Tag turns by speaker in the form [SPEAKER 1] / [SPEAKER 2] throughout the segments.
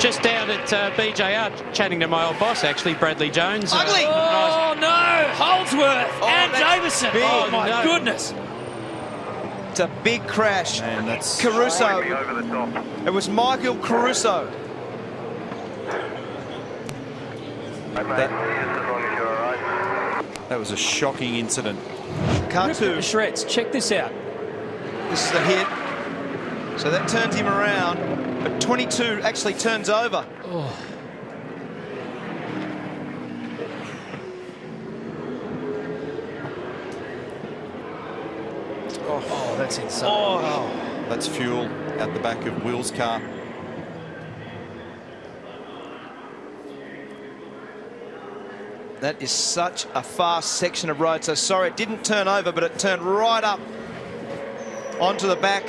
[SPEAKER 1] Just down at BJR, chatting to my old boss, actually, Bradley Jones.
[SPEAKER 2] Ugly!
[SPEAKER 3] Oh, no! Holdsworth and Davison.
[SPEAKER 2] Big.
[SPEAKER 3] Oh, my goodness.
[SPEAKER 2] It's a big crash.
[SPEAKER 4] And that's
[SPEAKER 2] Caruso. It was Michael Caruso.
[SPEAKER 4] that was a shocking incident.
[SPEAKER 2] Car
[SPEAKER 3] Rip it to
[SPEAKER 2] 2.
[SPEAKER 3] shreds. Check this out.
[SPEAKER 2] This is a hit. So that turned him around. But 22 actually turns over.
[SPEAKER 3] Oh. Oh, that's insane.
[SPEAKER 2] Oh.
[SPEAKER 4] That's fuel at the back of Will's car.
[SPEAKER 2] That is such a fast section of road. So sorry, it didn't turn over, but it turned right up onto the back.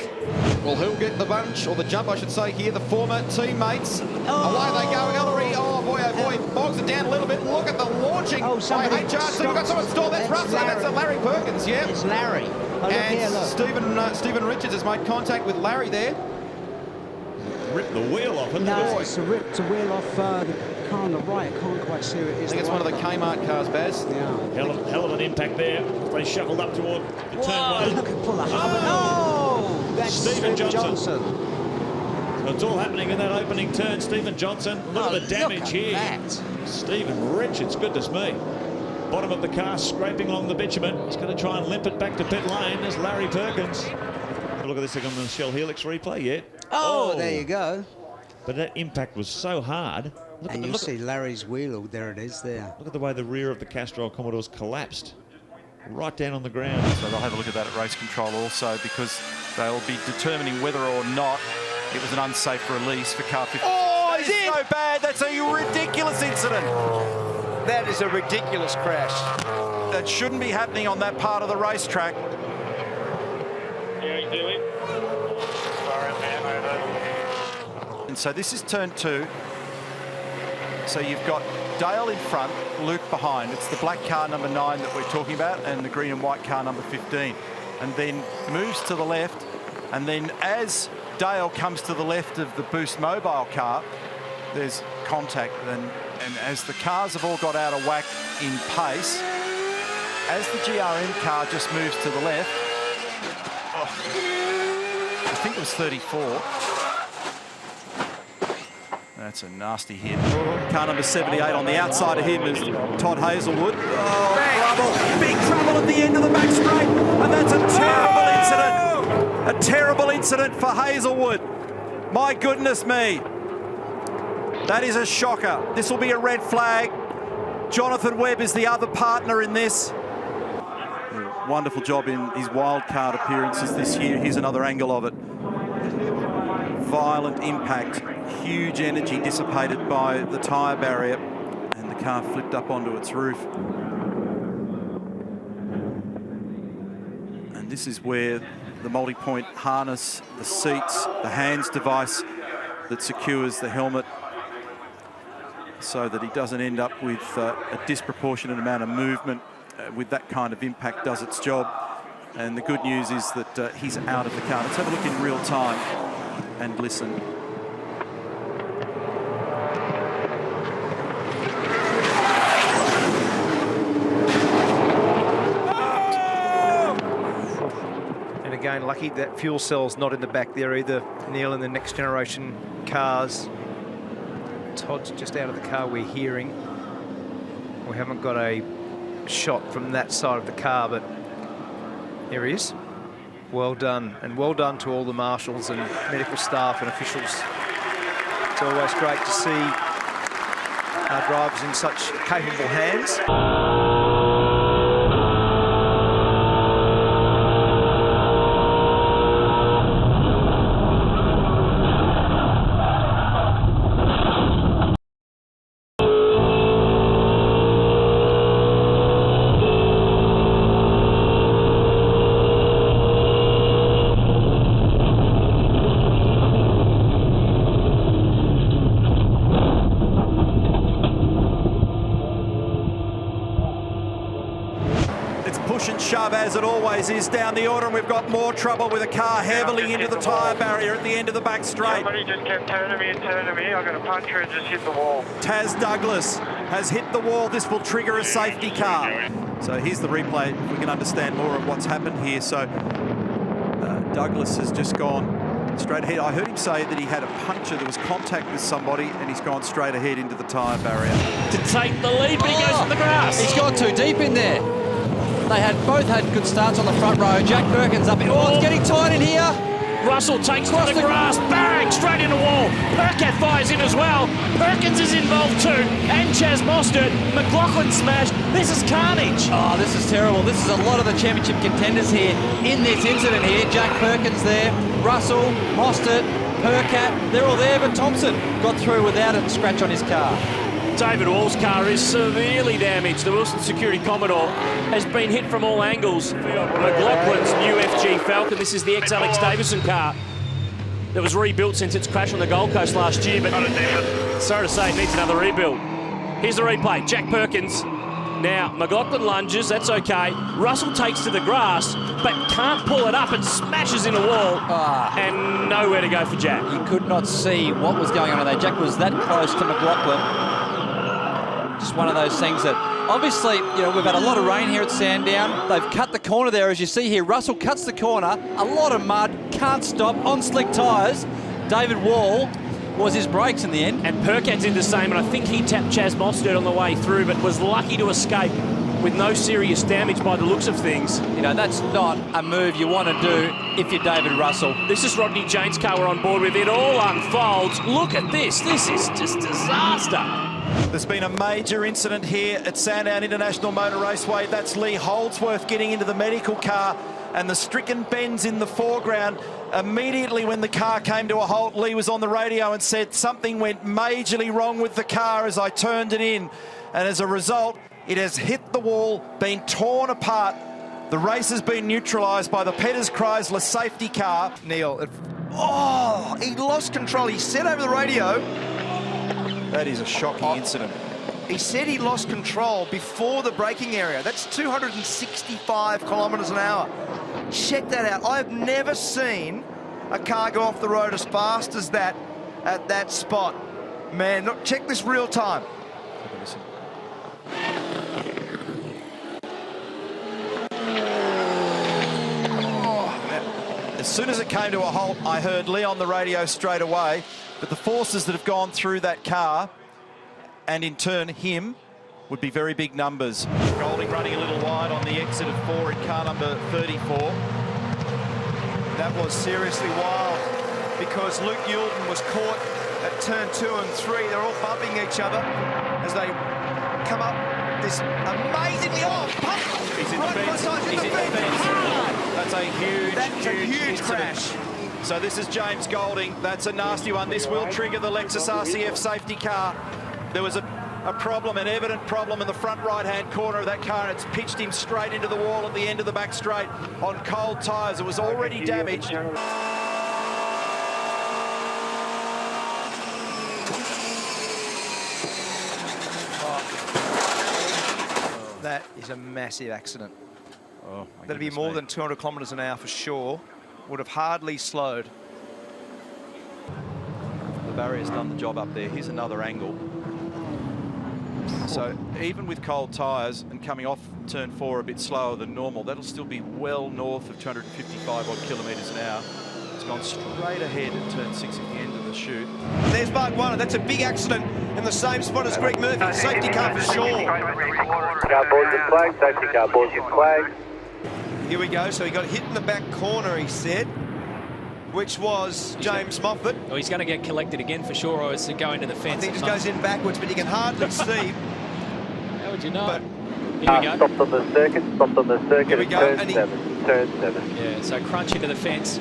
[SPEAKER 5] Well, who'll get the bunch, or the jump, I should say here, the former teammates. Away they go, Ellery. Oh, boy, bogs it down a little bit. Look at the launching by HR. So we've got someone stalled. That's Russell. That's Larry Perkins, yeah.
[SPEAKER 6] It's Larry. Oh, look
[SPEAKER 5] and
[SPEAKER 6] here, look.
[SPEAKER 5] Stephen Richards has made contact with Larry there.
[SPEAKER 7] Ripped the wheel off.
[SPEAKER 6] No, it's ripped the wheel off the car on the right. I can't quite see who it is.
[SPEAKER 5] I think it's one of the Kmart cars, Baz.
[SPEAKER 6] Yeah.
[SPEAKER 7] Hell of an impact there. They shuffled up toward the turn one.
[SPEAKER 6] Look at pull up. Oh, that's
[SPEAKER 7] Stephen Johnson.
[SPEAKER 6] Johnson.
[SPEAKER 7] So it's all happening in that opening turn. Stephen Johnson, a little bit of damage here.
[SPEAKER 6] That.
[SPEAKER 7] Stephen Richards, goodness me. Bottom of the car, scraping along the bitumen. He's going to try and limp it back to pit lane. There's Larry Perkins. Look at this on the Shell Helix replay yet.
[SPEAKER 6] Oh, there you go.
[SPEAKER 7] But that impact was so hard.
[SPEAKER 6] And you'll see Larry's wheel. There it is there.
[SPEAKER 7] Look at the way the rear of the Castrol Commodores collapsed. Right down on the ground.
[SPEAKER 4] So they'll have a look at that at race control also, because they'll be determining whether or not it was an unsafe release for car 50.
[SPEAKER 2] Oh,
[SPEAKER 4] That is so bad. That's a ridiculous incident.
[SPEAKER 2] That is a ridiculous crash.
[SPEAKER 4] That shouldn't be happening on that part of the racetrack. And so this is turn 2. So you've got Dale in front, Luke behind. It's the black car number 9 that we're talking about, and the green and white car number 15. And then moves to the left, and then as Dale comes to the left of the Boost Mobile car, there's contact. And as the cars have all got out of whack in pace, as the GRM car just moves to the left, I think it was 34. That's a nasty hit. Car number 78 on the outside of him is Todd Hazelwood. Oh, trouble. Big trouble at the end of the back straight. And that's a terrible incident. A terrible incident for Hazelwood. My goodness me. That is a shocker. This will be a red flag. Jonathan Webb is the other partner in this. Wonderful job in his wildcard appearances this year. Here's another angle of it. Violent impact, huge energy dissipated by the tyre barrier, and the car flipped up onto its roof. And this is where the multi-point harness, the seats, the hands device that secures the helmet so that he doesn't end up with a disproportionate amount of movement with that kind of impact does its job. And the good news is that he's out of the car. Let's have a look in real time and listen.
[SPEAKER 2] And again, lucky that fuel cell's not in the back there either, Neil, in the next generation cars. Todd's just out of the car, we're hearing. We haven't got a shot from that side of the car, but here he is. Well done, and well done to all the marshals and medical staff and officials. It's always great to see our drivers in such capable hands.
[SPEAKER 4] shove, as it always is, down the order, and we've got more trouble with a car heavily into the tyre barrier at the end of the back straight.
[SPEAKER 8] Somebody just kept turning me and turning me. I got a puncher and just hit the wall.
[SPEAKER 4] Taz Douglas has hit the wall. This will trigger a safety car. So here's the replay. We can understand more of what's happened here. So Douglas has just gone straight ahead. I heard him say that he had a puncture. There was contact with somebody, and he's gone straight ahead into the tyre barrier.
[SPEAKER 3] To take the lead, but he goes on the grass.
[SPEAKER 9] He's gone too deep in there. They both had good starts on the front row. Jack Perkins up. Oh, it's getting tight in here.
[SPEAKER 3] Russell takes to the grass, bang, straight in the wall. Percat fires in as well. Perkins is involved too, and Chaz Mostert. McLaughlin smashed. This is carnage.
[SPEAKER 9] Oh, this is terrible. This is a lot of the championship contenders here in this incident here. Jack Perkins there, Russell, Mostert, Percat, they're all there, but Thompson got through without a scratch on his car.
[SPEAKER 3] David Wall's car is severely damaged. The Wilson Security Commodore has been hit from all angles. McLaughlin's new FG Falcon. This is the ex-Alex Davison car that was rebuilt since its crash on the Gold Coast last year, but sorry to say, it needs another rebuild. Here's the replay. Jack Perkins. Now, McLaughlin lunges, that's okay. Russell takes to the grass, but can't pull it up and smashes in a wall. And nowhere to go for Jack.
[SPEAKER 9] You could not see what was going on in there. Jack was that close to McLaughlin. Just one of those things that, obviously, you know, we've had a lot of rain here at Sandown. They've cut the corner there, as you see here. Russell cuts the corner, a lot of mud, can't stop, on slick tyres. David Wall was his brakes in the end.
[SPEAKER 3] And Perkat did the same, and I think he tapped Chaz Mostert on the way through, but was lucky to escape with no serious damage by the looks of things.
[SPEAKER 9] You know, that's not a move you want to do if you're David Russell.
[SPEAKER 3] This is Rodney Jane's car we're on board with. It all unfolds. Look at this. This is just disaster.
[SPEAKER 4] There's been a major incident here at Sandown International Motor Raceway. That's Lee Holdsworth getting into the medical car, and the stricken Benz in the foreground. Immediately when the car came to a halt, Lee was on the radio and said something went majorly wrong with the car as I turned it in. And as a result, it has hit the wall, been torn apart. The race has been neutralised by the Petters Chrysler safety car.
[SPEAKER 2] Neil, he lost control. He said over the radio,
[SPEAKER 4] that is a shocking incident.
[SPEAKER 2] He said he lost control before the braking area. That's 265 kilometres an hour. Check that out. I've never seen a car go off the road as fast as that at that spot. Man, look, check this real time.
[SPEAKER 4] As soon as it came to a halt, I heard Lee on the radio straight away, but the forces that have gone through that car, and in turn him, would be very big numbers. Golding running a little wide on the exit of 4 in car number 34.
[SPEAKER 2] That was seriously wild because Luke Yulden was caught at turn 2 and 3. They're all bumping each other as they come up this amazingly
[SPEAKER 4] He's in the fence. He's in the fence. That's a huge
[SPEAKER 2] crash.
[SPEAKER 4] So this is James Golding. That's a nasty one. This will trigger the Lexus RCF safety car. There was a problem, an evident problem in the front right-hand corner of that car, and it's pitched him straight into the wall at the end of the back straight on cold tyres. It was already damaged.
[SPEAKER 2] That is a massive accident.
[SPEAKER 4] Oh,
[SPEAKER 2] that'd be more than 200 kilometres an hour for sure. Would have hardly slowed.
[SPEAKER 4] The barrier's done the job up there. Here's another angle. So even with cold tyres and coming off turn 4 a bit slower than normal, that'll still be well north of 255 odd kilometres an hour. It's gone straight ahead at turn 6 at the end of the chute.
[SPEAKER 2] There's Mark Warner. That's a big accident in the same spot as Greg Murphy. Safety car for sure.
[SPEAKER 8] Car boards and flag, safety car boards and flag.
[SPEAKER 2] Here we go. So he got hit in the back corner, he said, which was James Moffat.
[SPEAKER 1] Oh, he's going to get collected again for sure, or is it going to the fence?
[SPEAKER 2] I think it just goes in backwards, but you can hardly see.
[SPEAKER 1] How would you know?
[SPEAKER 2] But
[SPEAKER 1] here we go.
[SPEAKER 8] Stopped on the circuit,
[SPEAKER 2] Here we go.
[SPEAKER 8] turn 7.
[SPEAKER 1] Yeah, so crunch into the fence.